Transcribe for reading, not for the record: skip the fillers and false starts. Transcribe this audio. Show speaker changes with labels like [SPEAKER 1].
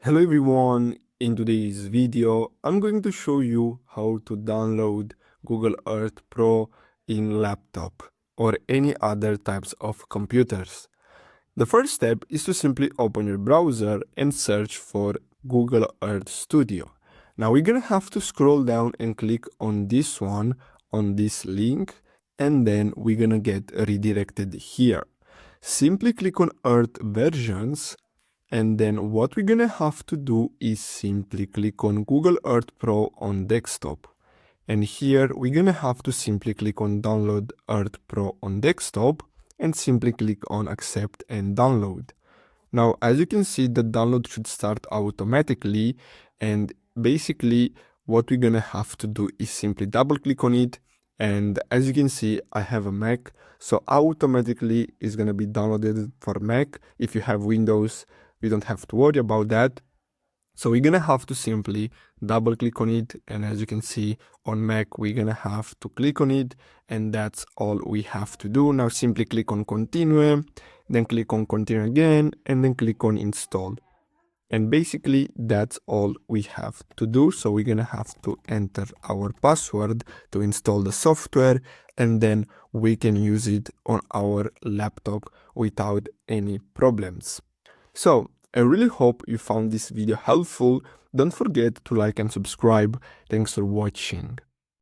[SPEAKER 1] Hello everyone, in today's video I'm going to show you how to download Google Earth Pro in laptop or any other types of computers. The first step is to simply open your browser and search for Google Earth Studio. Now we're gonna have to scroll down and click on this one, on this link, and then we're gonna get redirected here. Simply click on Earth versions, and then what we're gonna have to do is simply click on Google Earth Pro on desktop. And here we're gonna have to simply click on download Earth Pro on desktop and simply click on accept and download. Now, as you can see, the download should start automatically, and basically what we're gonna have to do is simply double click on it. And as you can see, I have a Mac, so automatically it's gonna be downloaded for Mac. If you have Windows, you don't have to worry about that. So we're gonna have to simply double click on it, and as you can see on Mac, we're gonna have to click on it, and that's all we have to do. Now simply click on continue, then click on continue again, and then click on install. And basically that's all we have to do. So we're gonna have to enter our password to install the software, and then we can use it on our laptop without any problems. So I really hope you found this video helpful. Don't forget to like and subscribe. Thanks for watching.